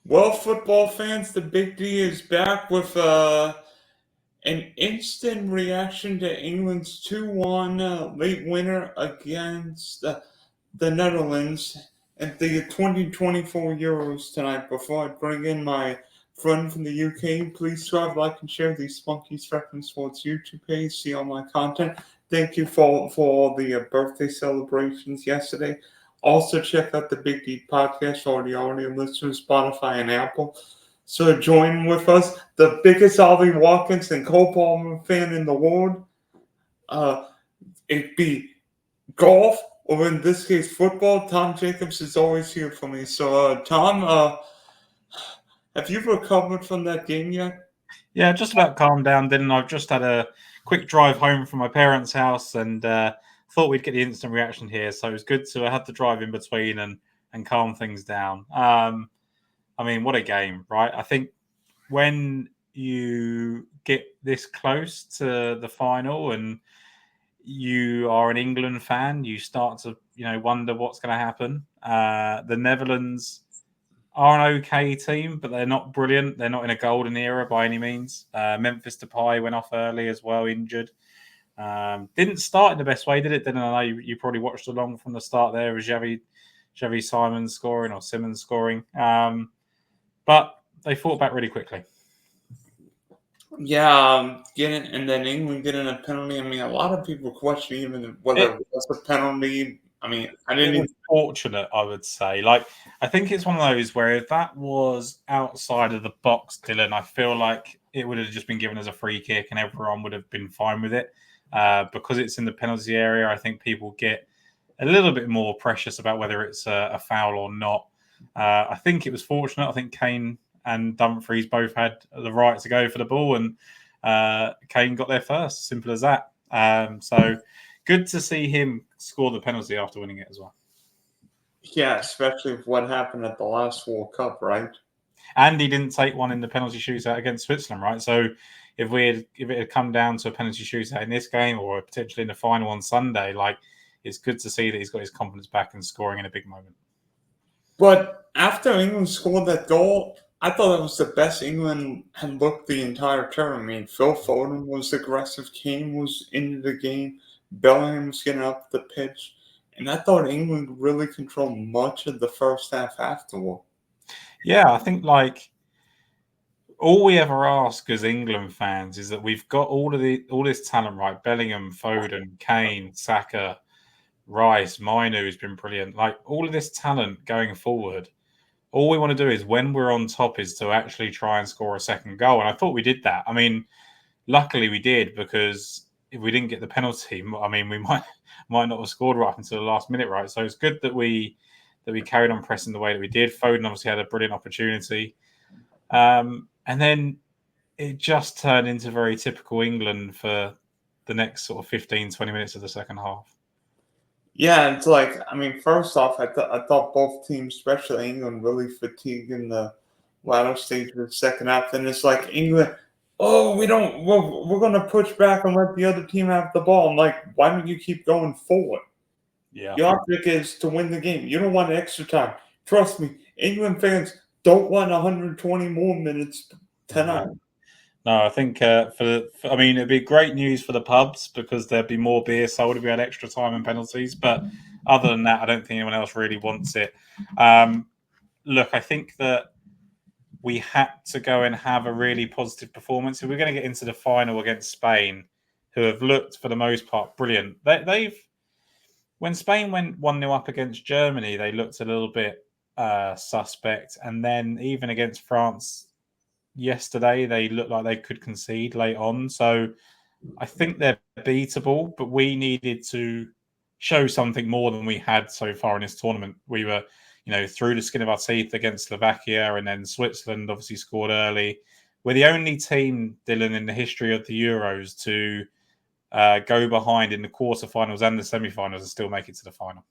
Well, football fans, the Big D is back with an instant reaction to England's 2-1 late winner against the Netherlands at the 2024 Euros tonight. Before I bring in my friend from the UK, please subscribe, like, and share the Spunky Spectrum Sports YouTube page. See all my content. Thank you for all the birthday celebrations yesterday. Also, check out the Big D podcast for the audio listeners, Spotify, and Apple. So, join with us, the biggest Ollie Watkins and Cole Palmer fan in the world. It be golf, or in this case, football. Tom Jacobs is always here for me. So, Tom, have you recovered from that game yet? Yeah, just about calmed down, didn't I? I've just had a quick drive home from my parents' house and thought we'd get the instant reaction here. So it was good to have to drive in between and calm things down. I mean, what a game, right? I think when you get this close to the final and you are an England fan, you start to, wonder what's going to happen. The Netherlands are an okay team, but they're not brilliant. They're not in a golden era by any means. Memphis Depay went off early as well, injured. Didn't start in the best way, did it? Didn't I know you probably watched along from the start there with Xavi Simons scoring or Simmons scoring. But they fought back really quickly. Yeah, and then England getting a penalty. I mean, a lot of people question even whether it was a penalty. I mean, I didn't even. Fortunate, I would say. I think it's one of those where if that was outside of the box, Dylan, I feel like it would have just been given as a free kick and everyone would have been fine with it. Because it's in the penalty area, I think people get a little bit more precious about whether it's a foul or not. I think it was fortunate. I think Kane and Dumfries both had the right to go for the ball, and Kane got there first. Simple as that. So good to see him score the penalty after winning it as well. Yeah, especially with what happened at the last World Cup, right? And he didn't take one in the penalty shootout against Switzerland, right? So if it had come down to a penalty shootout in this game or potentially in the final on Sunday, it's good to see that he's got his confidence back and scoring in a big moment. But after England scored that goal, I thought that was the best England had looked the entire term. I mean, Phil Foden was aggressive, Kane was into the game, Bellingham was getting up the pitch, and I thought England really controlled much of the first half afterward. Yeah, I think all we ever ask as England fans is that we've got all this talent, right? Bellingham, Foden, Kane, Saka, Rice, Mainu has been brilliant. All of this talent going forward, all we want to do is when we're on top is to actually try and score a second goal. And I thought we did that. I mean, luckily we did, because if we didn't get the penalty, I mean, we might not have scored right until the last minute, right? So it's good that we carried on pressing the way that we did. Foden obviously had a brilliant opportunity. And then it just turned into very typical England for the next sort of 15, 20 minutes of the second half. Yeah, it's like, I mean, first off, I thought both teams, especially England, really fatigued in the latter stage of the second half. And it's like England, we're going to push back and let the other team have the ball. I'm like, why don't you keep going forward? Yeah. Your object is to win the game. You don't want extra time. Trust me, England fans don't want 120 more minutes tonight. No, I think it'd be great news for the pubs because there'd be more beer sold if we had extra time and penalties. But other than that, I don't think anyone else really wants it. Look, I think that we had to go and have a really positive performance. If we're going to get into the final against Spain, who have looked for the most part brilliant. When Spain went 1-0 up against Germany, they looked a little bit suspect. And then even against France yesterday, they looked like they could concede late on. So I think they're beatable, but we needed to show something more than we had so far in this tournament. We were, through the skin of our teeth against Slovakia, and then Switzerland obviously scored early. We're the only team, Dylan, in the history of the Euros to go behind in the quarterfinals and the semi-finals and still make it to the final.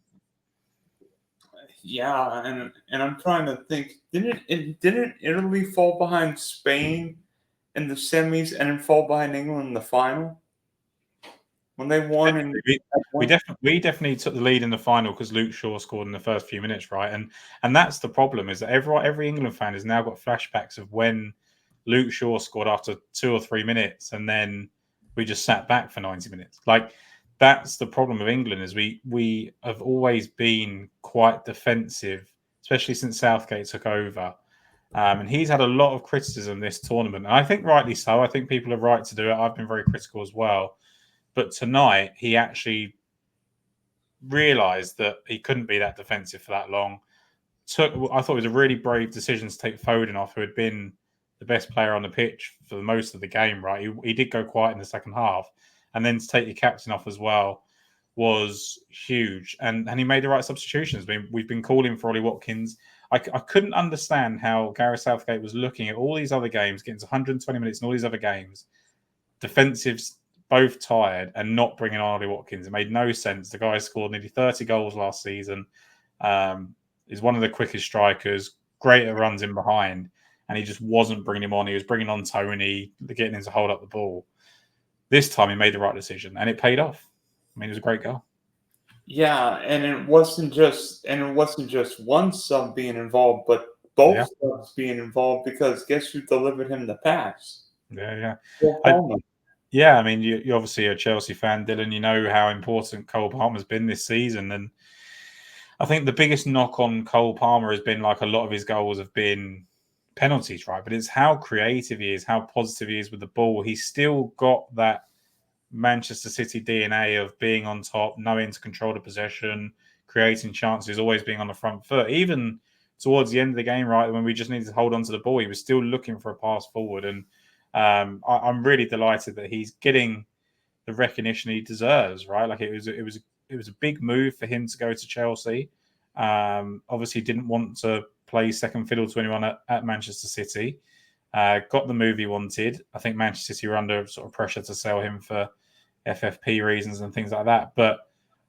Yeah, and I'm trying to think. Didn't Italy fall behind Spain in the semis and then fall behind England in the final? when they won. And We definitely took the lead in the final because Luke Shaw scored in the first few minutes, right? And that's the problem, is that every England fan has now got flashbacks of when Luke Shaw scored after 2 or 3 minutes, and then we just sat back for 90 minutes. Like, that's the problem of England, is we have always been quite defensive, especially since Southgate took over. And he's had a lot of criticism this tournament, and I think rightly so. I think people are right to do it. I've been very critical as well. But tonight, he actually realised that he couldn't be that defensive for that long. I thought it was a really brave decision to take Foden off, who had been the best player on the pitch for most of the game, right? He did go quiet in the second half. And then to take your captain off as well was huge. And he made the right substitutions. We've been calling for Ollie Watkins. I couldn't understand how Gareth Southgate was looking at all these other games, getting to 120 minutes in all these other games, defensives both tired, and not bringing on Ollie Watkins. It made no sense. The guy scored nearly 30 goals last season. Is one of the quickest strikers, great at runs in behind, and he just wasn't bringing him on. He was bringing on Tony, getting him to hold up the ball. This time he made the right decision, and it paid off. I mean, it was a great goal. Yeah, and it wasn't just one sub being involved, but both subs being involved, because guess who delivered him the pass? Yeah. Cole Palmer. I mean, you're obviously a Chelsea fan, Dylan. You know how important Cole Palmer's been this season, and I think the biggest knock on Cole Palmer has been, like, a lot of his goals have been penalties, right? But it's how creative he is, how positive he is with the ball. He's still got that Manchester City DNA of being on top, knowing to control the possession, creating chances, always being on the front foot. Even towards the end of the game, right, when we just needed to hold on to the ball, he was still looking for a pass forward. And I'm really delighted that he's getting the recognition he deserves, right? Like, it was a big move for him to go to Chelsea. Obviously didn't want to play second fiddle to anyone at Manchester City. Got the move he wanted. I think Manchester City were under sort of pressure to sell him for FFP reasons and things like that. But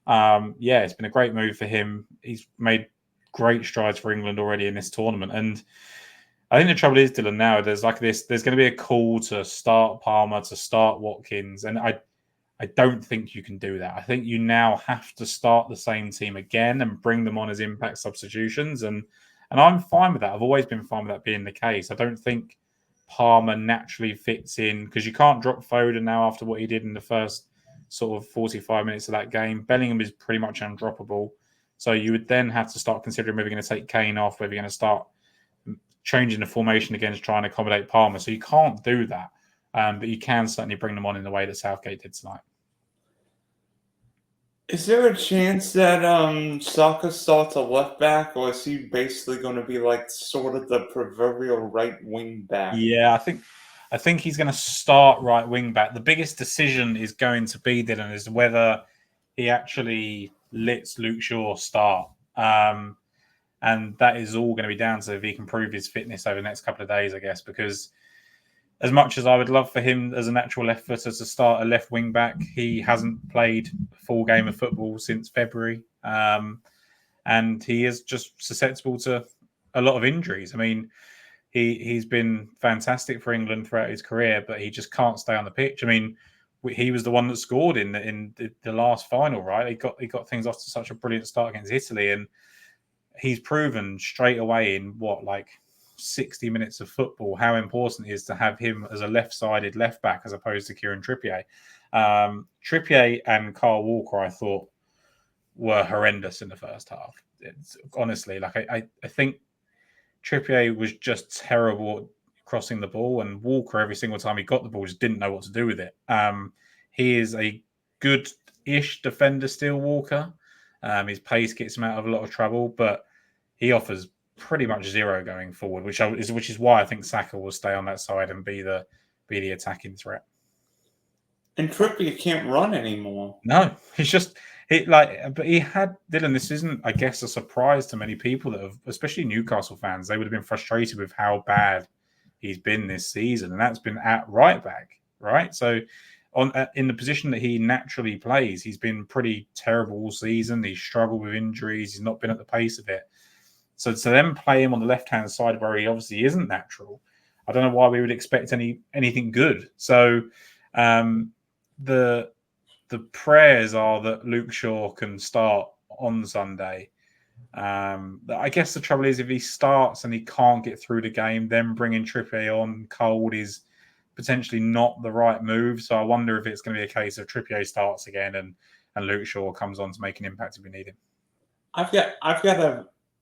it's been a great move for him. He's made great strides for England already in this tournament. And I think the trouble is, Dylan, now there's going to be a call to start Palmer, to start Watkins. And I don't think you can do that. I think you now have to start the same team again and bring them on as impact substitutions. And I'm fine with that. I've always been fine with that being the case. I don't think Palmer naturally fits in, because you can't drop Foden now after what he did in the first sort of 45 minutes of that game. Bellingham is pretty much undroppable. So you would then have to start considering whether you're going to take Kane off, whether you're going to start changing the formation again to try and accommodate Palmer. So you can't do that. But you can certainly bring them on in the way that Southgate did tonight. Is there a chance that Saka starts a left back, or is he basically going to be like sort of the proverbial right wing back? Yeah, I think he's going to start right wing back. The biggest decision is going to be, Dylan, is whether he actually lets Luke Shaw start. And that is all going to be down to if he can prove his fitness over the next couple of days, I guess, because as much as I would love for him as a natural left footer to start a left wing back, he hasn't played a full game of football since February. And he is just susceptible to a lot of injuries. I mean, he's been fantastic for England throughout his career, but he just can't stay on the pitch. I mean, he was the one that scored in the last final, right? He got things off to such a brilliant start against Italy, and he's proven straight away in 60 minutes of football how important it is to have him as a left-sided left back as opposed to Kieran Trippier. Trippier and Kyle Walker, I thought, were horrendous in the first half. Honestly, I think Trippier was just terrible crossing the ball, and Walker, every single time he got the ball, just didn't know what to do with it. He is a good-ish defender still, Walker. His pace gets him out of a lot of trouble, but he offers pretty much zero going forward, which is why I think Saka will stay on that side and be the attacking threat. And Trippier can't run anymore. No, but he had, Dylan, this isn't, I guess, a surprise to many people that have, especially Newcastle fans. They would have been frustrated with how bad he's been this season, and that's been at right back, right? So in the position that he naturally plays, he's been pretty terrible all season. He's struggled with injuries. He's not been at the pace of it. So to then play him on the left-hand side where he obviously isn't natural, I don't know why we would expect anything good. So the the prayers are that Luke Shaw can start on Sunday. I guess the trouble is if he starts and he can't get through the game, then bringing Trippier on cold is potentially not the right move. So I wonder if it's going to be a case of Trippier starts again and Luke Shaw comes on to make an impact if we need him. I've got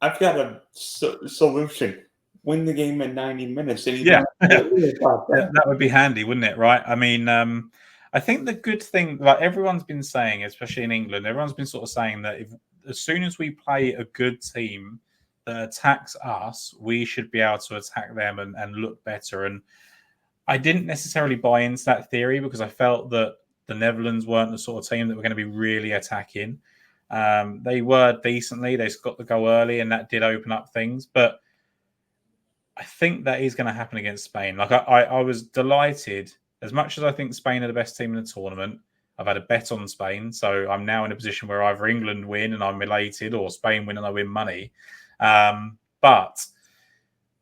a solution. Win the game in 90 minutes. And that would be handy, wouldn't it? Right? I mean, I think the good thing, like everyone's been saying, especially in England, everyone's been sort of saying that as soon as we play a good team that attacks us, we should be able to attack them and look better. And I didn't necessarily buy into that theory because I felt that the Netherlands weren't the sort of team that were going to be really attacking. They were decently. They got the goal early, and that did open up things. But I think that is going to happen against Spain. Like I was delighted. As much as I think Spain are the best team in the tournament, I've had a bet on Spain. So I'm now in a position where either England win and I'm elated or Spain win and I win money. But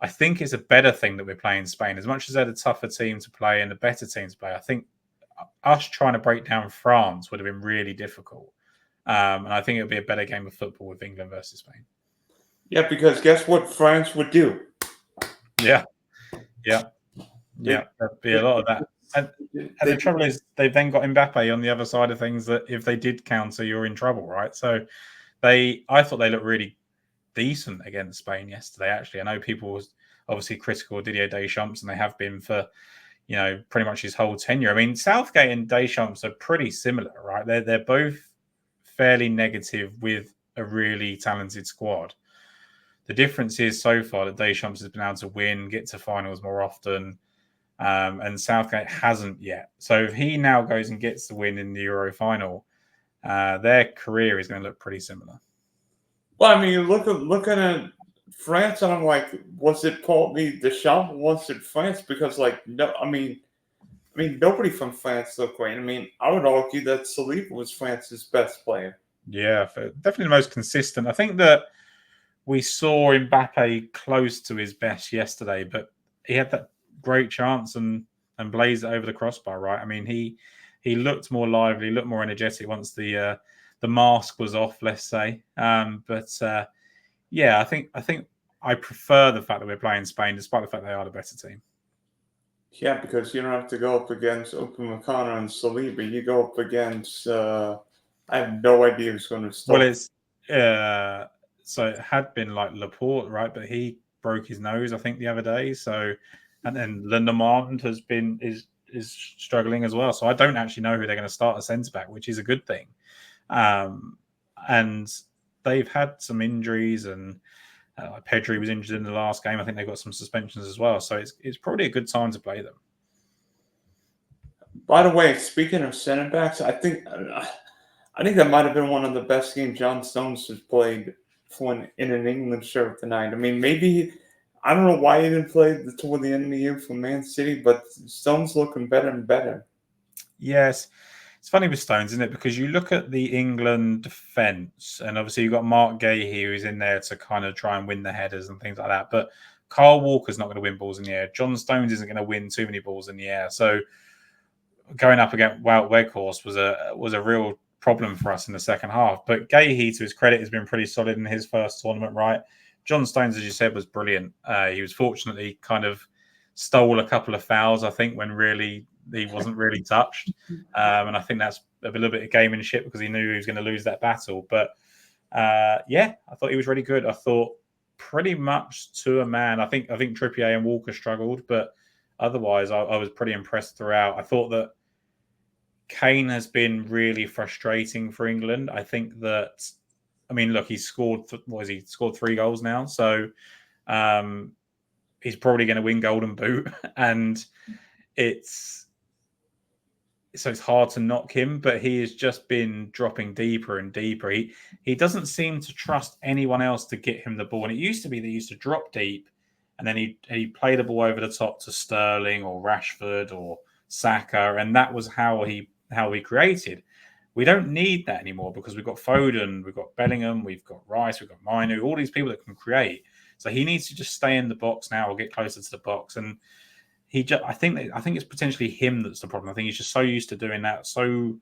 I think it's a better thing that we're playing Spain. As much as they're the tougher team to play and the better team to play, I think us trying to break down France would have been really difficult. And I think it would be a better game of football with England versus Spain. Yeah, because guess what France would do? Yeah. There'd be a lot of that. And the trouble is they've then got Mbappe on the other side of things that if they did counter, you're in trouble, right? So I thought they looked really decent against Spain yesterday, actually. I know people was obviously critical of Didier Deschamps, and they have been for, pretty much his whole tenure. I mean, Southgate and Deschamps are pretty similar, right? They're both fairly negative with a really talented squad. The difference is so far that Deschamps has been able to win, get to finals more often, and Southgate hasn't yet. So if he now goes and gets the win in the Euro final, their career is going to look pretty similar. Well, I mean, look at France, and I'm like, was it partly Deschamps? Was it France? Because nobody from France looked great. I mean, I would argue that Saliba was France's best player. Yeah, definitely the most consistent. I think that we saw Mbappe close to his best yesterday, but he had that great chance and blazed it over the crossbar, right? I mean, he looked more lively, looked more energetic once the mask was off, let's say. I think I prefer the fact that we're playing Spain, despite the fact they are the better team. Yeah, because you don't have to go up against Upamecano and Saliba. You go up against. I have no idea who's going to start. Well, it's so it had been like Laporte, right? But he broke his nose, I think, the other day. So, and then Lindemann is struggling as well. So I don't actually know who they're going to start at centre back, which is a good thing. And they've had some injuries, and Pedri was injured in the last game. I think they've got some suspensions as well. So it's probably a good time to play them. By the way, speaking of centre backs, I think that might have been one of the best games John Stones has played in an England shirt tonight. I mean, maybe I don't know why he didn't play toward the end of the year for Man City, but Stones looking better and better. Yes. It's funny with Stones, isn't it? Because you look at the England defence, and obviously you've got Mark Gahey who's in there to kind of try and win the headers and things like that. But Kyle Walker's not going to win balls in the air. John Stones isn't going to win too many balls in the air. So going up against Wout Weghorst was a real problem for us in the second half. But Gahey, to his credit, has been pretty solid in his first tournament, right? John Stones, as you said, was brilliant. He was fortunately kind of stole a couple of fouls, I think, when really he wasn't really touched. And I think that's a little bit of gamemanship because he knew he was going to lose that battle. But I thought he was really good. I thought pretty much to a man. I think Trippier and Walker struggled, but otherwise I was pretty impressed throughout. I thought that Kane has been really frustrating for England. I think that, look, he's scored, scored 3 goals now. So he's probably going to win Golden Boot. And it's hard to knock him, but he has just been dropping deeper and deeper. He doesn't seem to trust anyone else to get him the ball. And it used to be that he used to drop deep and then he play the ball over the top to Sterling or Rashford or Saka. And that was how he created. We don't need that anymore because we've got Foden, we've got Bellingham, we've got Rice, we've got Mainu, all these people that can create. So he needs to just stay in the box now or get closer to the box. And I think it's potentially him that's the problem. I think he's just so used to doing that, so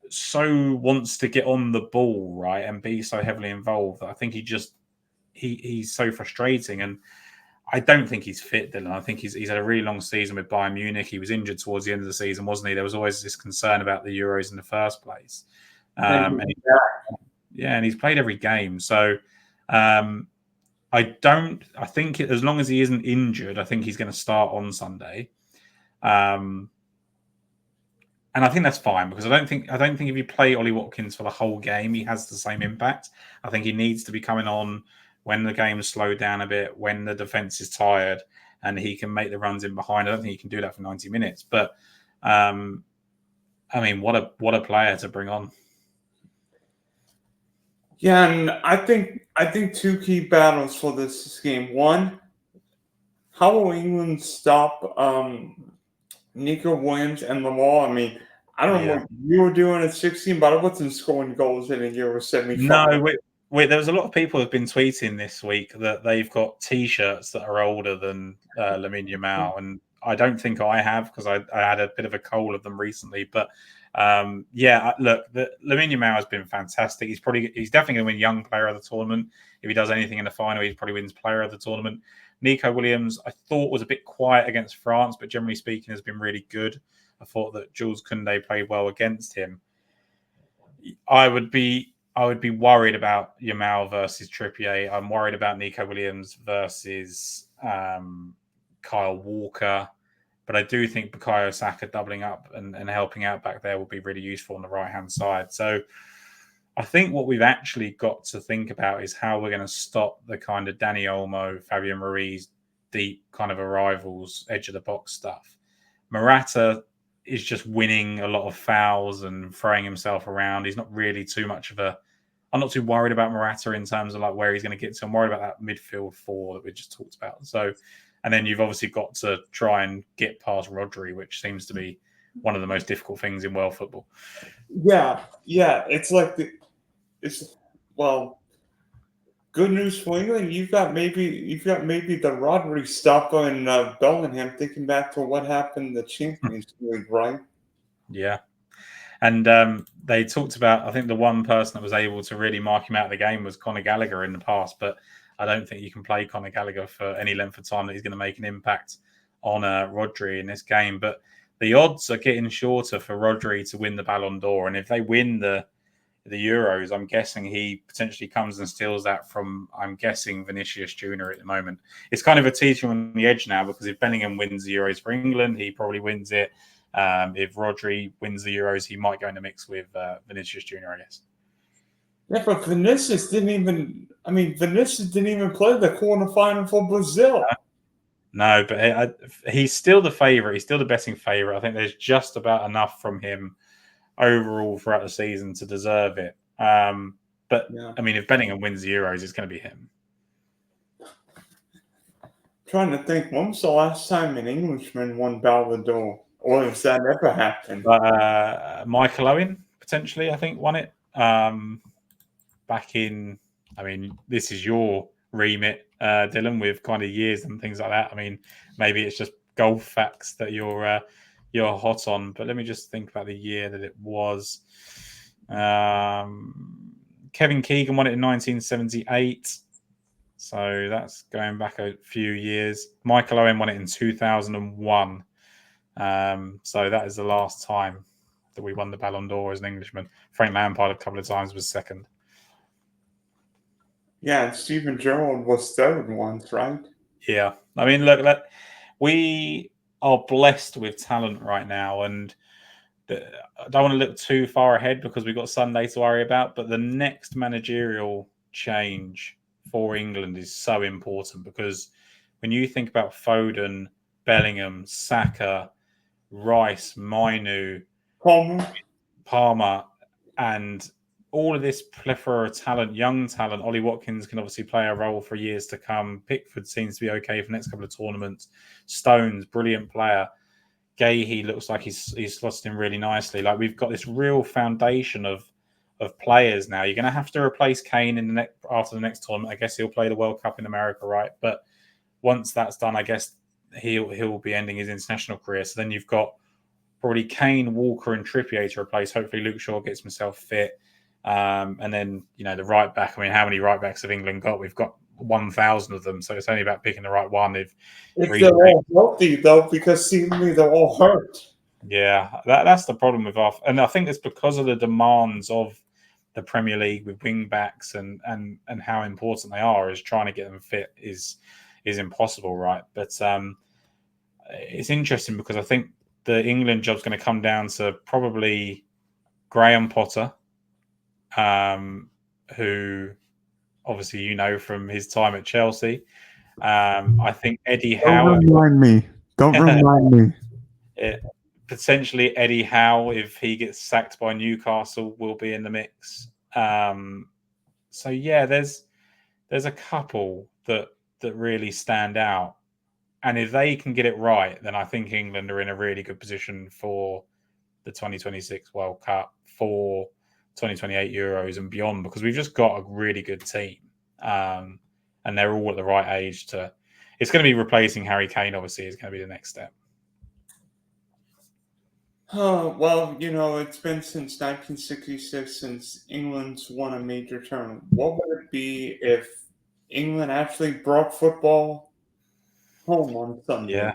so wants to get on the ball, right, and be so heavily involved. I think he's so frustrating, and I don't think he's fit, Dylan. I think he's had a really long season with Bayern Munich. He was injured towards the end of the season, wasn't he? There was always this concern about the Euros in the first place. And he's played every game. So I think as long as he isn't injured, I think he's going to start on Sunday. And I think that's fine because I don't think if you play Ollie Watkins for the whole game, he has the same impact. I think he needs to be coming on when the game is slowed down a bit, when the defense is tired, and he can make the runs in behind. I don't think he can do that for 90 minutes. But I mean, what a player to bring on. Yeah, and I think two key battles for this game. One, how will England stop Nico Williams and Lamar? I mean, I don't know what you were doing at 16, but I wasn't scoring goals in a Euro 75. No, wait, there was a lot of people who've been tweeting this week that they've got T-shirts that are older than Lamine Yamal, and I don't think I have because I had a bit of a cold of them recently. But look, Lamine Yamal has been fantastic. He's definitely going to win Young Player of the Tournament. If he does anything in the final, he probably wins Player of the Tournament. Nico Williams, I thought was a bit quiet against France, but generally speaking, has been really good. I thought that Jules Koundé played well against him. I would be worried about Yamal versus Trippier. I'm worried about Nico Williams versus Kyle Walker. But I do think Bukayo Saka doubling up and helping out back there will be really useful on the right-hand side. So I think what we've actually got to think about is how we're going to stop the kind of Dani Olmo, Fabian Ruiz, deep kind of arrivals, edge-of-the-box stuff. Morata is just winning a lot of fouls and throwing himself around. He's not really too much of a... I'm not too worried about Morata in terms of like where he's going to get to. I'm worried about that midfield four that we just talked about. So, and then you've obviously got to try and get past Rodri, which seems to be one of the most difficult things in world football. Yeah. It's like good news for England. You've got maybe the Rodri stopper in Bellingham. Thinking back to what happened in the Champions League, right? Yeah. And they talked about, I think the one person that was able to really mark him out of the game was Conor Gallagher in the past, but I don't think you can play Conor Gallagher for any length of time that he's going to make an impact on Rodri in this game. But the odds are getting shorter for Rodri to win the Ballon d'Or. And if they win the Euros, I'm guessing he potentially comes and steals that from, I'm guessing, Vinicius Jr. at the moment. It's kind of a teacher on the edge now because if Bellingham wins the Euros for England, he probably wins it. If Rodri wins the Euros, he might go in the mix with Vinicius Jr., I guess. Yeah, but Vinicius didn't even play the quarterfinal for Brazil. No, but he's still the favourite. He's still the betting favourite. I think there's just about enough from him overall throughout the season to deserve it. I mean, if Bellingham wins the Euros, it's going to be him. Trying to think, when was the last time an Englishman won Ballon d'Or? Or if that ever happened? Michael Owen, potentially, I think, won it. Back in, I mean, this is your remit, Dylan, with kind of years and things like that. I mean, maybe it's just golf facts that you're hot on, but let me just think about the year that it was. Kevin Keegan won it in 1978. So that's going back a few years. Michael Owen won it in 2001. So that is the last time that we won the Ballon d'Or as an Englishman. Frank Lampard a couple of times was second. Yeah, and Steven Gerrard was third once, right? Yeah. I mean, look, we are blessed with talent right now, and I don't want to look too far ahead because we've got Sunday to worry about, but the next managerial change for England is so important because when you think about Foden, Bellingham, Saka, Rice, Mainu, Palmer, and all of this plethora of talent, young talent. Ollie Watkins can obviously play a role for years to come. Pickford seems to be okay for the next couple of tournaments. Stones, brilliant player. Gahey looks like he's slotted in really nicely. Like we've got this real foundation of players now. You're going to have to replace Kane after the next tournament. I guess he'll play the World Cup in America, right? But once that's done, I guess he'll be ending his international career. So then you've got probably Kane, Walker, and Trippier to replace. Hopefully, Luke Shaw gets himself fit. And then, the right back. I mean, how many right backs have England got? We've got 1,000 of them. So it's only about picking the right one. If they're all healthy, though, because seemingly they're all hurt. Yeah, that's the problem with and I think it's because of the demands of the Premier League with wing backs and how important they are. Is trying to get them fit is impossible, right? But it's interesting because I think the England job's going to come down to probably Graham Potter, who obviously from his time at Chelsea. I think Eddie Howe. Don't remind me. Potentially Eddie Howe, if he gets sacked by Newcastle, will be in the mix. So yeah, there's a couple that really stand out, and if they can get it right, then I think England are in a really good position for the 2026 World Cup, for 2028 Euros and beyond, because we've just got a really good team, and they're all at the right age to. It's going to be replacing Harry Kane. Obviously, is going to be the next step. Well, it's been since 1966 since England's won a major tournament. What would it be if England actually brought football home on Sunday? Yeah.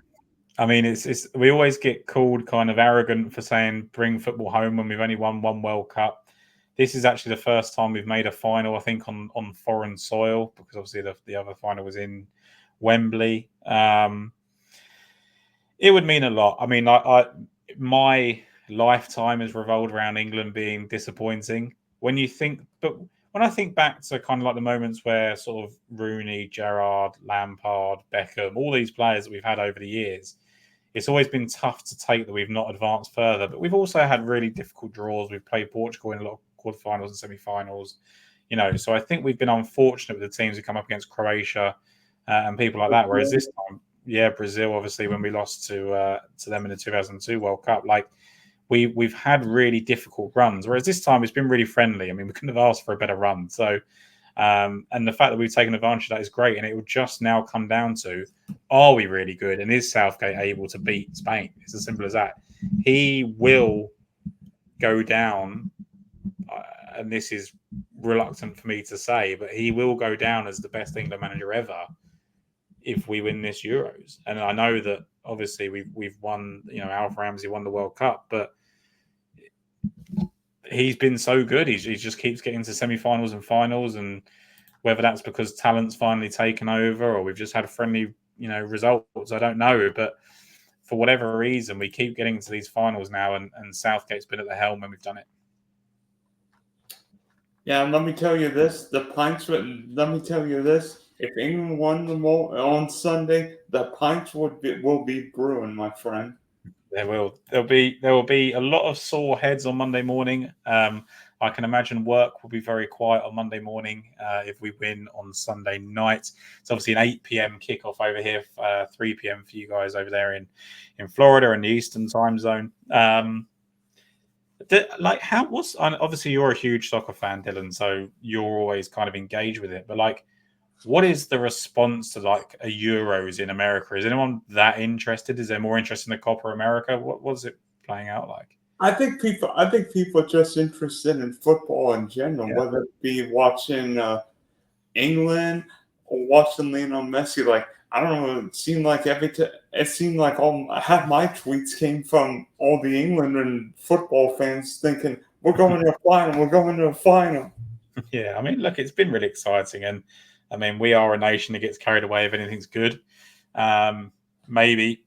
I mean, it's we always get called kind of arrogant for saying bring football home when we've only won one World Cup. This is actually the first time we've made a final, I think, on foreign soil, because obviously the other final was in Wembley. It would mean a lot. I mean, my lifetime has revolved around England being disappointing. When I think back to kind of like the moments where sort of Rooney, Gerrard, Lampard, Beckham, all these players that we've had over the years, it's always been tough to take that we've not advanced further. But we've also had really difficult draws. We've played Portugal in a lot of quarterfinals and semi-finals. So I think we've been unfortunate with the teams who come up against Croatia and people like that. Whereas this time, Brazil, obviously, when we lost to them in the 2002 World Cup, like we've had really difficult runs. Whereas this time it's been really friendly. I mean, we couldn't have asked for a better run. So, and the fact that we've taken advantage of that is great. And it will just now come down to, are we really good? And is Southgate able to beat Spain? It's as simple as that. He will go down, and this is reluctant for me to say, but he will go down as the best England manager ever if we win this Euros. And I know that obviously we've won, Alf Ramsey won the World Cup, but he's been so good. He just keeps getting to semi-finals and finals, and whether that's because talent's finally taken over or we've just had friendly, results, I don't know. But for whatever reason, we keep getting to these finals now, and Southgate's been at the helm when we've done it. Yeah, let me tell you this. If England won them on Sunday, the pints will be brewing, my friend. There will be a lot of sore heads on Monday morning. I can imagine work will be very quiet on Monday morning if we win on Sunday night. It's obviously an 8 p.m. kickoff over here, 3 p.m. for you guys over there in Florida in the Eastern time zone. Obviously you're a huge soccer fan, Dylan, so you're always kind of engaged with it. But what is the response to a Euros in America? Is anyone that interested? Is there more interest in the Copa America? What's it playing out like? I think people are just interested in football in general, whether it be watching England or watching Lionel Messi. I don't know. It seemed like half my tweets came from all the England and football fans thinking we're going to a final. We're going to a final. Yeah, I mean, look, it's been really exciting, and I mean, we are a nation that gets carried away if anything's good. Maybe,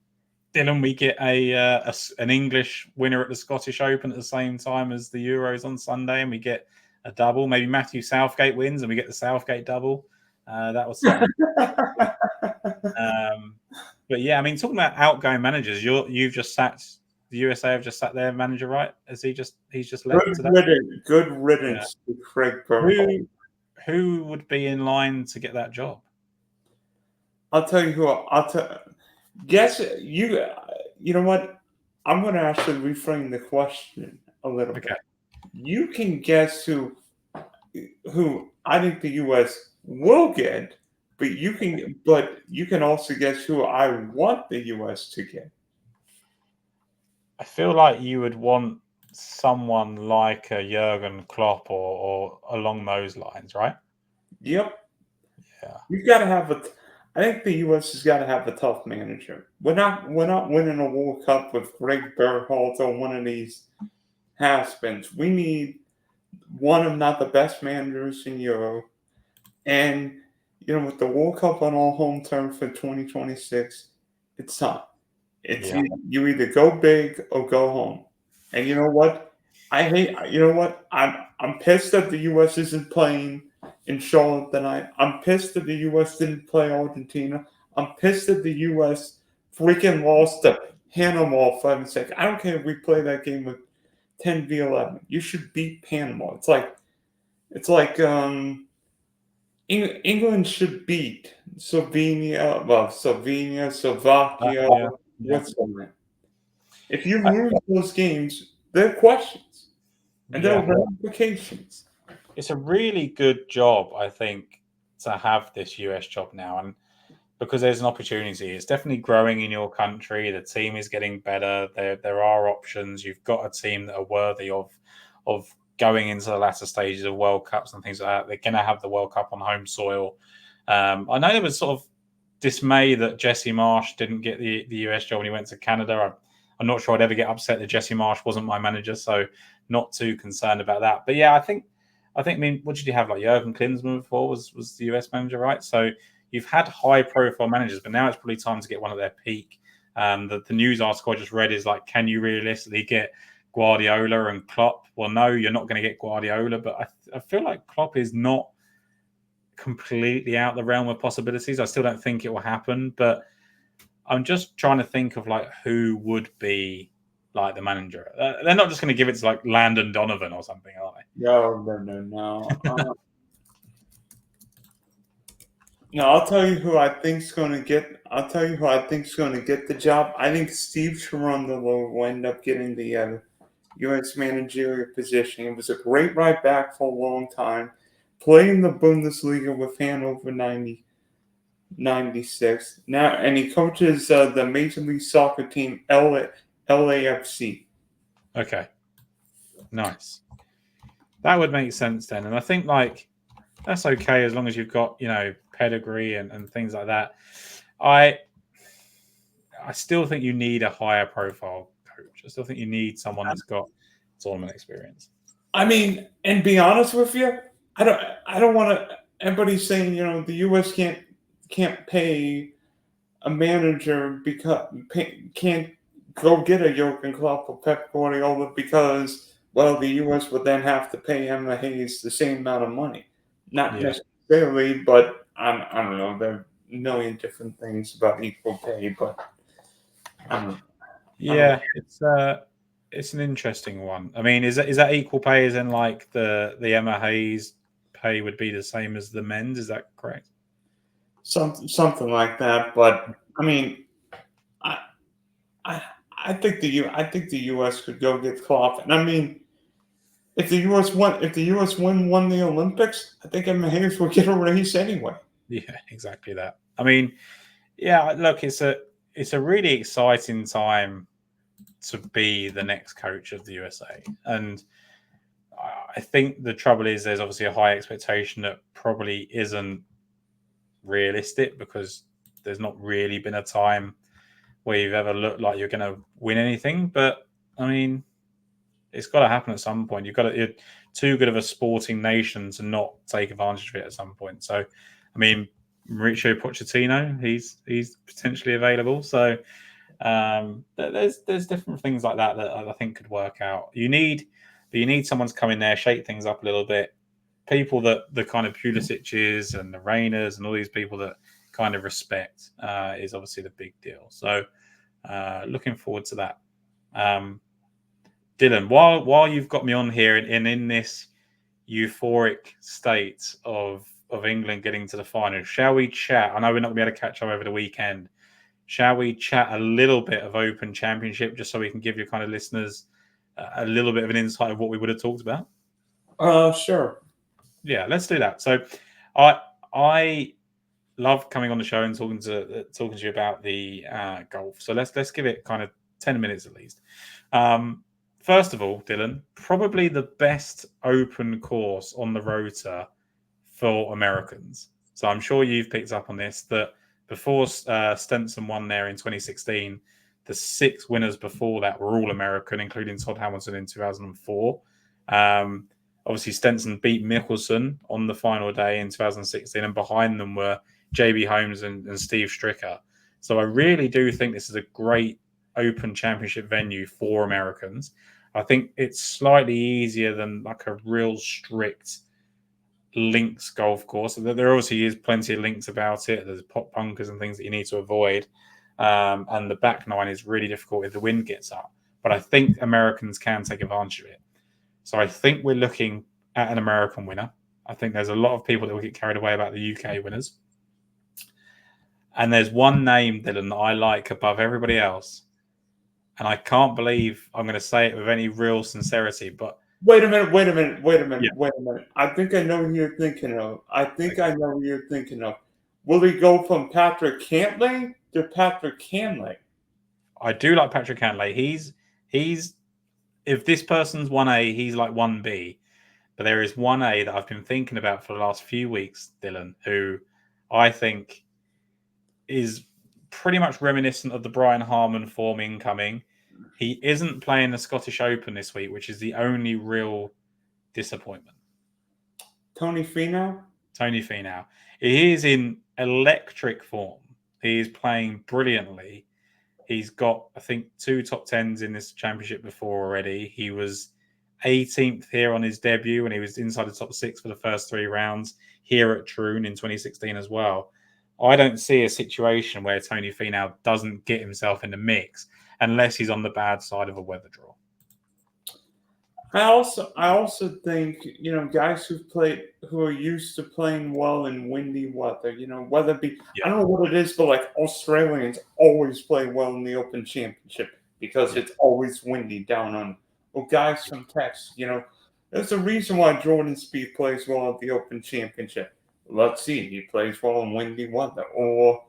Dylan, we get an English winner at the Scottish Open at the same time as the Euros on Sunday, and we get a double. Maybe Matthew Southgate wins, and we get the Southgate double. That was something. But yeah, I mean, talking about outgoing managers, you've just sacked the USA. Have just sacked their manager, right? He's just left today. Good riddance to Gregg Berhalter. Who would be in line to get that job? I'll tell you who. Guess you. You know what? I'm going to actually reframe the question a little bit. You can guess who I think the U.S. will get, but you can also guess who I want the U.S. to get. I feel like you would want someone like a Jurgen Klopp or along those lines, right? Yep. Yeah. You've got to have a. I think the U.S. has got to have a tough manager. We're not winning a World Cup with Gregg Berhalter or one of these has-beens. We need one of not the best managers in Europe. And, with the World Cup on all home turf for 2026, it's tough. It's you either go big or go home. And you know what? I'm pissed that the U.S. isn't playing in Charlotte tonight. I'm pissed that the U.S. didn't play Argentina. I'm pissed that the U.S. freaking lost to Panama for heaven's sake. I don't care if we play that game with 10-11. You should beat Panama. England should beat Slovakia, Yeah. Switzerland. If you lose those games, there are questions and there are ramifications. It's a really good job, I think, to have this US job now, and because there's an opportunity. It's definitely growing in your country. The team is getting better. There are options. You've got a team that are worthy of going into the latter stages of World Cups and things like that. They're going to have the World Cup on home soil. I know there was sort of dismay that Jesse Marsh didn't get the US job when he went to Canada. I'm not sure I'd ever get upset that Jesse Marsh wasn't my manager, so not too concerned about that. But yeah, I think, what did you have? Like Jurgen Klinsmann before was the US manager, right? So you've had high-profile managers, but now it's probably time to get one at their peak. The news article I just read is like, can you realistically get Guardiola and Klopp? Well, no, you're not going to get Guardiola, but I feel like Klopp is not completely out the realm of possibilities. I still don't think it will happen, but I'm just trying to think of like who would be like the manager. They're not just going to give it to like Landon Donovan or something, are they? No. No, I'll tell you who I think's going to get. I'll tell you who I think's going to get the job. I think Steve Cherundolo will end up getting the U.S. managerial position. He was a great right back for a long time. Played in the Bundesliga with Hannover 96. Now, and he coaches the Major League Soccer team LAFC. Okay, nice. That would make sense then, and I think like that's okay as long as you've got pedigree and things like that. I still think you need a higher profile coach. I still think you need someone that's got tournament experience. I mean, and be honest with you, I don't want to. Everybody's saying the U.S. can't pay a manager because can't go get a Jurgen Klopp or Pep Guardiola because the U.S. would then have to pay Emma Hayes the same amount of money. Not necessarily, but I don't know. There are a million different things about equal pay, but I don't know. Yeah, it's an interesting one. I mean, is that equal pay? As in, like the Emma Hayes pay would be the same as the men's? Is that correct? Something like that. But I mean, I think the U.S. could go get Klopp, and I mean, if the U.S. won the Olympics, I think Emma Hayes would get a raise anyway. Yeah, exactly that. I mean, yeah, look, it's a really exciting time to be the next coach of the USA, and I think the trouble is there's obviously a high expectation that probably isn't realistic because there's not really been a time where you've ever looked like you're going to win anything. But I mean, it's got to happen at some point. You're too good of a sporting nation to not take advantage of it at some point. So, I mean, Mauricio Pochettino, he's potentially available. So there's different things like that I think could work out. You need someone to come in there, shake things up a little bit. People that the kind of Pulisic's and the Rainers and all these people that kind of respect is obviously the big deal. So looking forward to that. Dylan, while you've got me on here and in this euphoric state of England getting to the final, shall we chat? I know we're not going to be able to catch up over the weekend. Shall we chat a little bit of Open Championship just so we can give your kind of listeners a little bit of an insight of what we would have talked about? Sure. Yeah, let's do that. So I love coming on the show and talking to you about the golf. So let's give it kind of 10 minutes at least. First of all, Dylan, probably the best open course on the rota for Americans. So I'm sure you've picked up on this, that before Stenson won there in 2016, the 6 winners before that were all American, including Todd Hamilton in 2004. Obviously, Stenson beat Mickelson on the final day in 2016, and behind them were JB Holmes and Steve Stricker. So I really do think this is a great open championship venue for Americans. I think it's slightly easier than like a real strict links golf course. There obviously is plenty of links about it. There's pop bunkers and things that you need to avoid. And the back nine is really difficult if the wind gets up. But I think Americans can take advantage of it. So I think we're looking at an American winner. I think there's a lot of people that will get carried away about the UK winners. And there's one name, Dylan, that I like above everybody else. And I can't believe I'm going to say it with any real sincerity, but Wait a minute. I think I know who you're thinking of. Will he go from Patrick Cantlay to Patrick Cantlay? I do like Patrick Cantlay. He's if this person's 1A, he's like 1B. But there is 1A that I've been thinking about for the last few weeks, Dylan, who I think is pretty much reminiscent of the Brian Harman form incoming. He isn't playing the Scottish Open this week, which is the only real disappointment. Tony Finau? Tony Finau. He is in electric form. He is playing brilliantly. He's got, I think, 2 top 10s in this championship before already. He was 18th here on his debut, and he was inside the top 6 for the first 3 rounds here at Troon in 2016 as well. I don't see a situation where Tony Finau doesn't get himself in the mix unless he's on the bad side of a weather draw. I also think, guys who are used to playing well in windy weather, whether it be, I don't know what it is, but like Australians always play well in the Open Championship because it's always windy down on. Well, guys from Texas, there's a reason why Jordan Spieth plays well at the Open Championship. Let's see, he plays well in windy weather. Or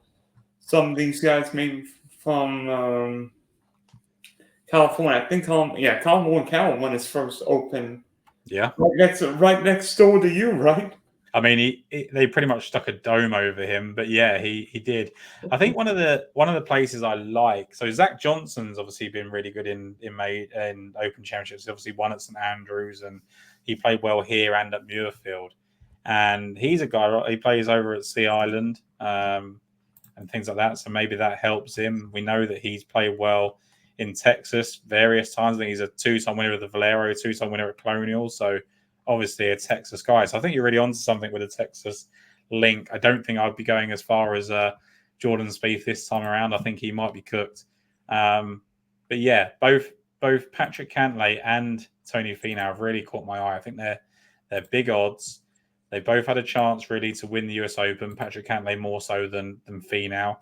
some of these guys maybe from California. I think Colin Cowell won his first Open. Yeah. Right next door to you, right? I mean, they pretty much stuck a dome over him, but yeah, he did. I think one of the places I like. So Zach Johnson's obviously been really good in Open Championships. He obviously won at St Andrews, and he played well here and at Muirfield. And he's a guy. He plays over at Sea Island and things like that. So maybe that helps him. We know that he's played well in Texas various times. I think he's a 2-time winner of the Valero, 2-time winner at Colonial. So obviously a Texas guy. So I think you're really onto something with a Texas link. I don't think I'd be going as far as Jordan Spieth this time around. I think he might be cooked. But yeah, both Patrick Cantlay and Tony Finau have really caught my eye. I think they're big odds. They both had a chance really to win the US Open. Patrick Cantlay more so than Finau.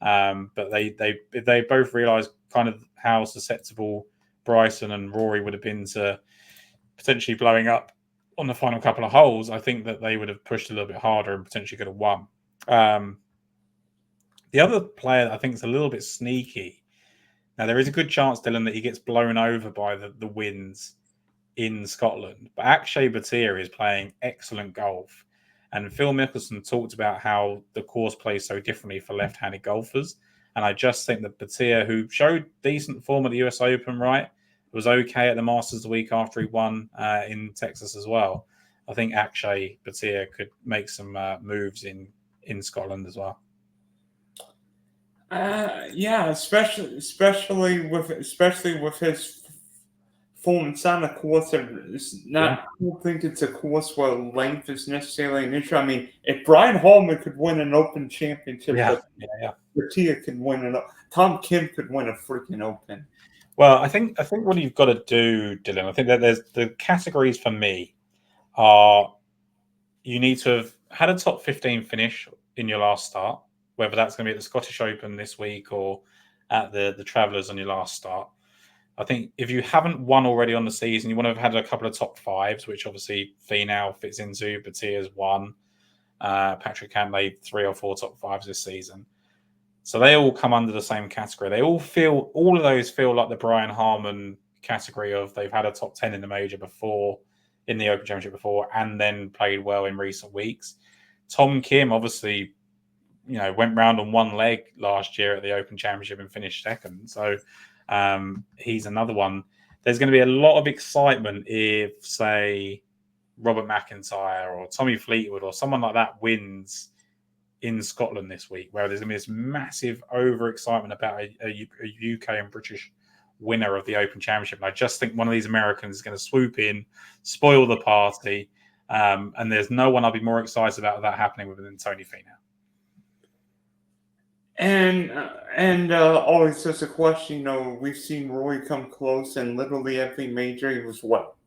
But they both realised kind of how susceptible Bryson and Rory would have been to potentially blowing up on the final couple of holes. I think that they would have pushed a little bit harder and potentially could have won. The other player that I think is a little bit sneaky. Now, there is a good chance, Dylan, that he gets blown over by the winds in Scotland. But Akshay Bhatia is playing excellent golf. And Phil Mickelson talked about how the course plays so differently for left-handed golfers. And I just think that Bhatia, who showed decent form at the US Open, right, was okay at the Masters the week after he won in Texas as well. I think Akshay Bhatia could make some moves in Scotland as well. Yeah, especially with his form. It's not a course that is not. I don't think it's a course where length is necessarily an issue. I mean, if Brian Holman could win an Open Championship, Bhatia could win Tom Kim could win a freaking Open. Well, I think what you've got to do, Dylan, I think that there's the categories for me are you need to have had a top 15 finish in your last start, whether that's going to be at the Scottish Open this week or at the Travellers on your last start. I think if you haven't won already on the season, you want to have had a couple of top 5s, which obviously Finau fits into. Bhatia's 1. Patrick Cantlay 3 or 4 top 5s this season. So they all come under the same category. All of those feel like the Brian Harman category of they've had a top 10 in the major before, in the Open Championship before, and then played well in recent weeks. Tom Kim obviously, went round on one leg last year at the Open Championship and finished second. So he's another one. There's going to be a lot of excitement if, say, Robert McIntyre or Tommy Fleetwood or someone like that wins in Scotland this week, where there's going to be this massive overexcitement about a UK and British winner of the Open Championship. And I just think one of these Americans is going to swoop in, spoil the party, and there's no one I'd be more excited about that happening with than Tony Finau. And always just a question, we've seen Roy come close and literally every major. He was,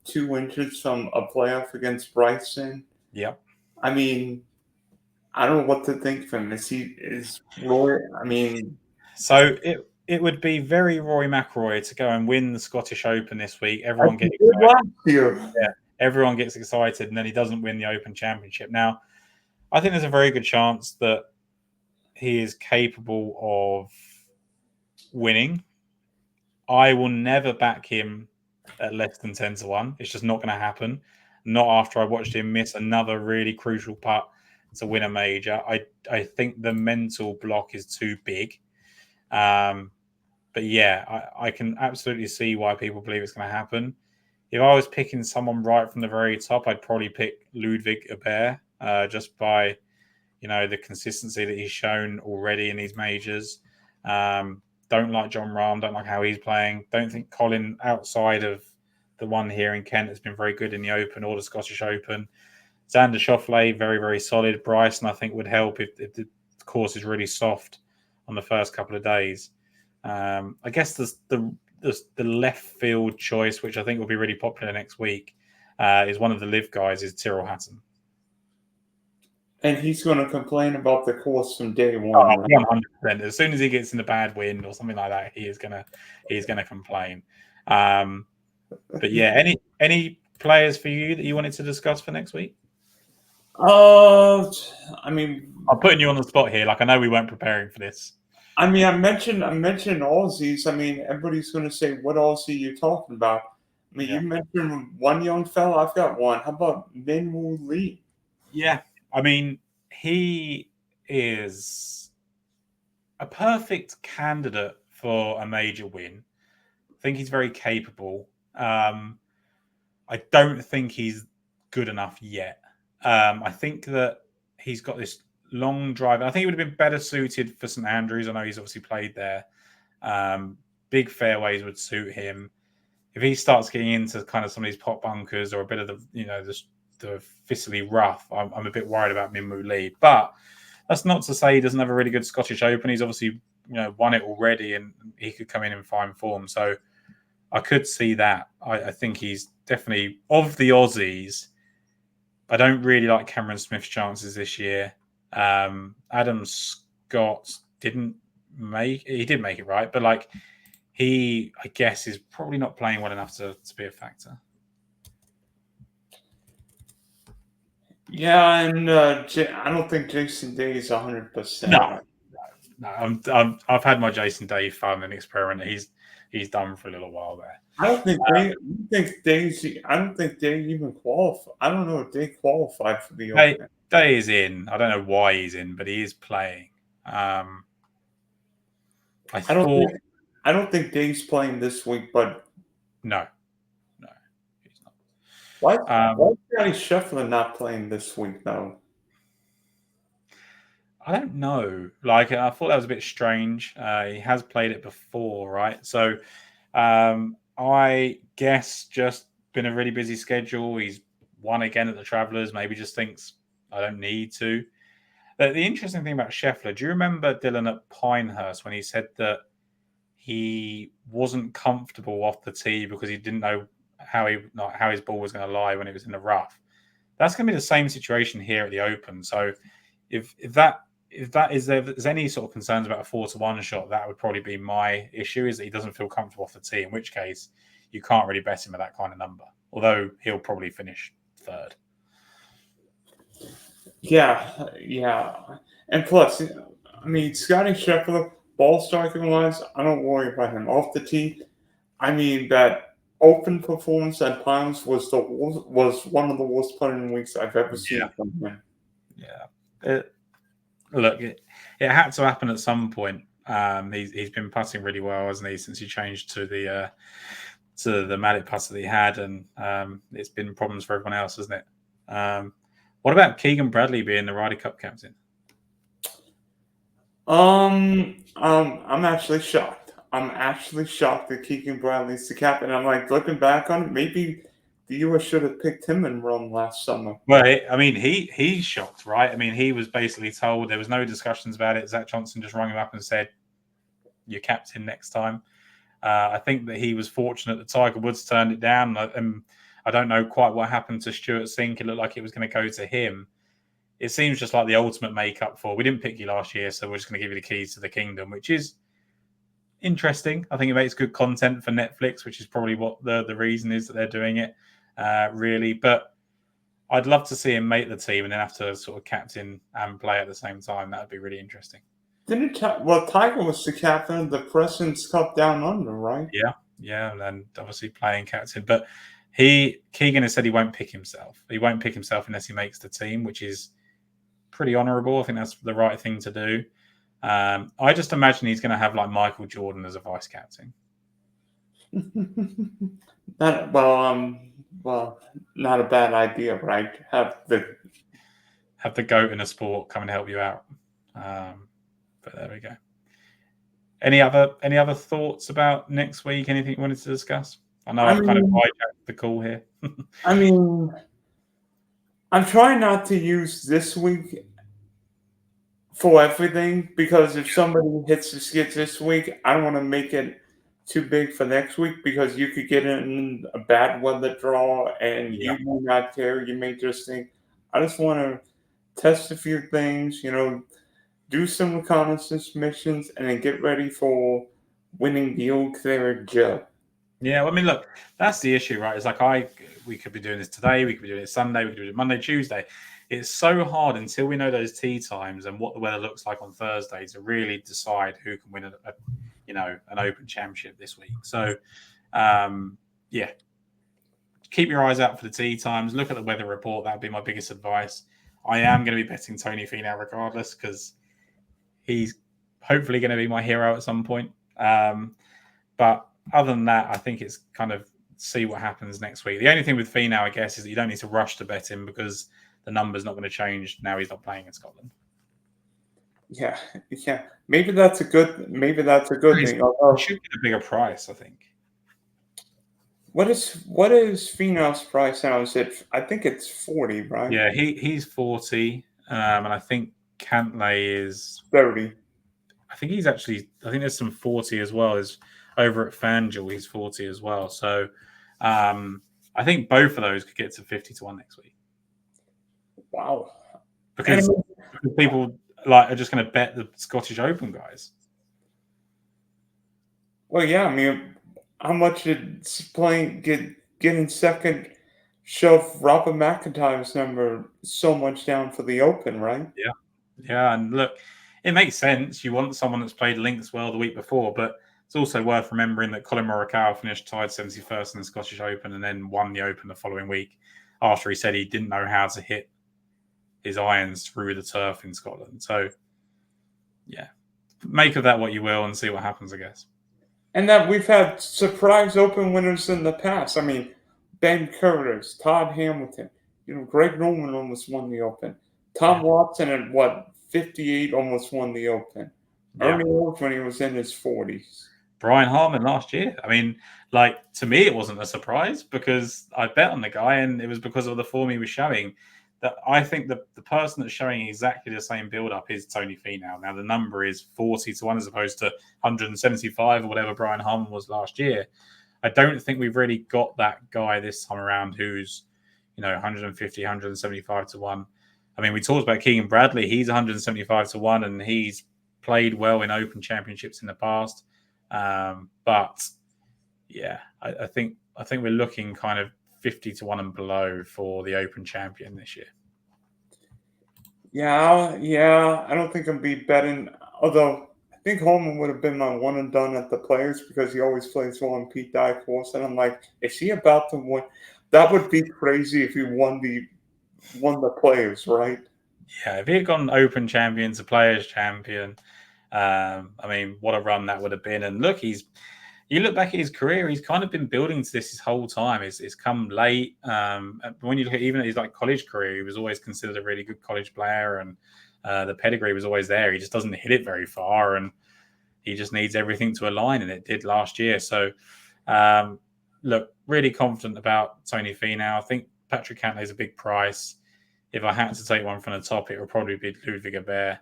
2 inches from a playoff against Bryson? Yep. I mean, I don't know what to think of him. Is Roy, So it would be very Rory McIlroy to go and win the Scottish Open this week. Everyone gets excited. Yeah, everyone gets excited, and then he doesn't win the Open Championship. Now, I think there's a very good chance that he is capable of winning. I will never back him at less than 10-1. It's just not going to happen. Not after I watched him miss another really crucial putt to win a major. I think the mental block is too big. But yeah, I can absolutely see why people believe it's going to happen. If I was picking someone right from the very top, I'd probably pick Ludwig Aubert, just by the consistency that he's shown already in these majors. Don't like John Rahm, don't like how he's playing. Don't think Colin, outside of the one here in Kent, has been very good in the Open or the Scottish Open. Xander Schauffele, very, very solid. Bryson, I think, would help if the course is really soft on the first couple of days. I guess the left field choice, which I think will be really popular next week, is one of the live guys, is Tyrrell Hatton. And he's going to complain about the course from day one. 100%. As soon as he gets in a bad wind or something like that, he's gonna complain. But yeah, any players for you that you wanted to discuss for next week? I'm putting you on the spot here. I know we weren't preparing for this. I mentioned Aussies. Everybody's going to say, what Aussie are you talking about? You mentioned one young fella. I've got one. How about Min Woo Lee? Yeah. He is a perfect candidate for a major win. I think he's very capable. I don't think he's good enough yet. I think that he's got this long drive. I think he would have been better suited for St Andrews. I know he's obviously played there. Big fairways would suit him. If he starts getting into kind of some of these pot bunkers or a bit of the fizzly rough, I'm a bit worried about Min Woo Lee. But that's not to say he doesn't have a really good Scottish Open. He's obviously won it already, and he could come in fine form. So I could see that. I think he's definitely, of the Aussies, I don't really like Cameron Smith's chances this year. Adam Scott did make it right, but he, I guess, is probably not playing well enough to be a factor. Yeah, and I don't think Jason Day is 100%. No. I've had my Jason Day fun and experiment. He's done for a little while there. I don't think Day even qualified. I don't know if Day qualified for the Open. Day is in. I don't know why he's in, but he is playing. I don't think Day's playing this week, but no, he's not. Why is Scotty Scheffler not playing this week though? I don't know. I thought that was a bit strange. He has played it before, right? So I guess just been a really busy schedule. He's won again at the Travelers. Maybe just thinks I don't need to. The interesting thing about Scheffler, do you remember Dylan at Pinehurst when he said that he wasn't comfortable off the tee because he didn't know how his ball was going to lie when it was in the rough? That's going to be the same situation here at the Open. So if there's any sort of concerns about a 4-1 shot, that would probably be my issue, is that he doesn't feel comfortable off the tee, in which case you can't really bet him at that kind of number, although he'll probably finish third. Yeah. And plus, I mean, Scotty Scheffler, ball striking wise, I don't worry about him. Off the tee, I mean, that open performance at Palms was one of the worst putting weeks I've ever seen from him. Yeah. It had to happen at some point. He's been putting really well, hasn't he, since he changed to the Mallet putter that he had, and it's been problems for everyone else, hasn't it? What about Keegan Bradley being the Ryder Cup captain? I'm actually shocked. I'm actually shocked that Keegan Bradley's the captain. I'm like, looking back on it, maybe the US should have picked him in Rome last summer. Well, I mean, he's shocked, right? I mean, he was basically told, there was no discussions about it. Zach Johnson just rang him up and said, "You're captain next time." I think that he was fortunate that Tiger Woods turned it down. I don't know quite what happened to Stuart Sink. It looked like it was going to go to him. It seems just like the ultimate makeup for, we didn't pick you last year, so we're just going to give you the keys to the kingdom, which is interesting. I think it makes good content for Netflix, which is probably what the reason is that they're doing it, really. But I'd love to see him make the team and then have to sort of captain and play at the same time. That would be really interesting. Tiger was the captain of the President's Cup Down Under, right? Yeah, and then obviously playing captain. But Keegan has said he won't pick himself. He won't pick himself unless he makes the team, which is pretty honourable. I think that's the right thing to do. I just imagine he's going to have like Michael Jordan as a vice captain. Well, not a bad idea, right? Have the GOAT in a sport come and help you out. But there we go. Any other thoughts about next week? Anything you wanted to discuss? I know I've kind of hijacked the call here. I mean, I'm trying not to use this week for everything, because if somebody hits the skids this week, I don't want to make it too big for next week, because you could get in a bad weather draw and you may not care. You may just think, I just want to test a few things, do some reconnaissance missions, and then get ready for winning the Old Claret Jug. Yeah, well, I mean, look, that's the issue, right? It's like we could be doing this today, we could be doing it Sunday, we could do it Monday, Tuesday. It's so hard until we know those tee times and what the weather looks like on Thursday to really decide who can win an Open Championship this week. So, keep your eyes out for the tee times. Look at the weather report. That would be my biggest advice. I am going to be betting Tony Finau regardless, because he's hopefully going to be my hero at some point. But other than that, I think it's kind of see what happens next week. The only thing with Finau, I guess, is that you don't need to rush to bet him, because the number's not going to change now he's not playing in Scotland. Yeah. Maybe that's a good thing. It should get a bigger price, I think. What is Finau's price now? I think it's 40, right? Yeah, he's 40, and I think Cantlay is 30. I think there's some 40 as well. There's over at FanDuel, he's 40 as well. So I think both of those could get to 50 to 1 next week. Wow. Because people are just going to bet the Scottish Open guys. Well, yeah, I mean, how much did playing getting second shove Robert McIntyre's number so much down for the Open, right? Yeah, and look, it makes sense. You want someone that's played links well the week before, but it's also worth remembering that Colin Morikawa finished tied 71st in the Scottish Open and then won the Open the following week after he said he didn't know how to hit his irons through the turf in Scotland. So, yeah, make of that what you will and see what happens, I guess. And that we've had surprise Open winners in the past. I mean, Ben Curtis, Todd Hamilton, Greg Norman almost won the Open. Tom Watson at 58 almost won the Open. Yeah. Ernie Els when he was in his 40s. Brian Harman last year. I mean, to me, it wasn't a surprise because I bet on the guy and it was because of the form he was showing. That I think the person that's showing exactly the same build-up is Tony Finau. Now, the number is 40 to 1 as opposed to 175 or whatever Brian Harman was last year. I don't think we've really got that guy this time around who's, 150, 175 to 1. I mean, we talked about Keegan Bradley. He's 175 to 1 and he's played well in Open Championships in the past. But, yeah, I think we're looking kind of 50 to 1 and below for the Open champion this year. Yeah, I don't think I'll be betting Although I think Holman would have been my one and done at the Players because he always plays well in Pete Dye course, and I'm like, is he about to win? That would be crazy if he won the Players, right? Yeah, if he had gone Open champion to Players champion, I mean, what a run that would have been. And look, you look back at his career, he's kind of been building to this his whole time. It's come late. When you look at even his college career, he was always considered a really good college player, and the pedigree was always there. He just doesn't hit it very far, and he just needs everything to align, and it did last year. So, look, really confident about Tony Finau. I think Patrick Cantlay is a big price. If I had to take one from the top, it would probably be Ludwig Aubert.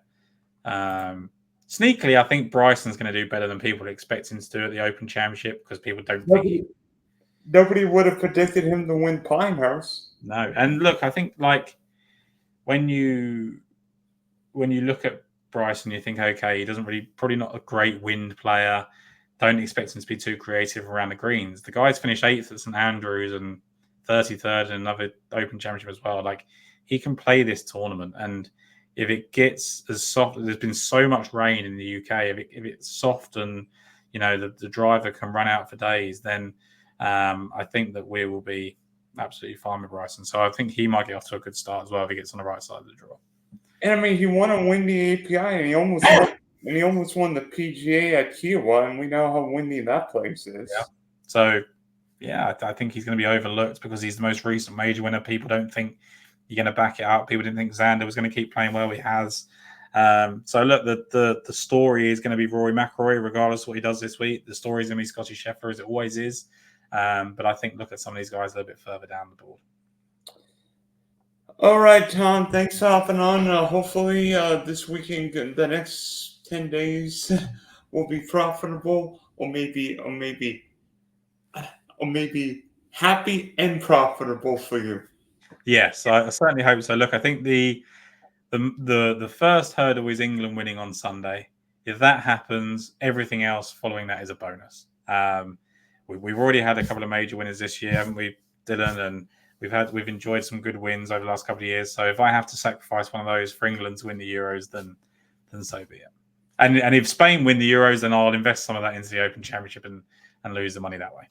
Sneakily, I think Bryson's going to do better than people expect him to do at the Open Championship because people don't think nobody would have predicted him to win Pinehurst. No, and look, I think when you look at Bryson, you think, okay, he doesn't probably not a great wind player. Don't expect him to be too creative around the greens. The guy's finished 8th at St Andrews and 33rd in another Open Championship as well. He can play this tournament, and if it gets as soft, there's been so much rain in the UK. If it's soft and the driver can run out for days, then I think that we will be absolutely fine with Bryson. So I think he might get off to a good start as well if he gets on the right side of the draw. And I mean, he won a windy API, and he almost won the PGA at Kiowa, and we know how windy that place is. Yeah. So I think he's going to be overlooked because he's the most recent major winner. People don't think you're going to back it up. People didn't think Xander was going to keep playing well. He has. So look, the story is going to be Rory McIlroy, regardless of what he does this week. The story is going to be Scotty Scheffler, as it always is. But I think look at some of these guys a little bit further down the board. All right, Tom. Thanks for hopping on. Hopefully, this weekend, the next 10 days, will be profitable, or maybe happy and profitable for you. Yes, I certainly hope so. Look, I think the first hurdle is England winning on Sunday. If that happens, everything else following that is a bonus. We've already had a couple of major winners this year, haven't we, Dylan? And we've enjoyed some good wins over the last couple of years. So if I have to sacrifice one of those for England to win the Euros, then so be it. And if Spain win the Euros, then I'll invest some of that into the Open Championship and lose the money that way.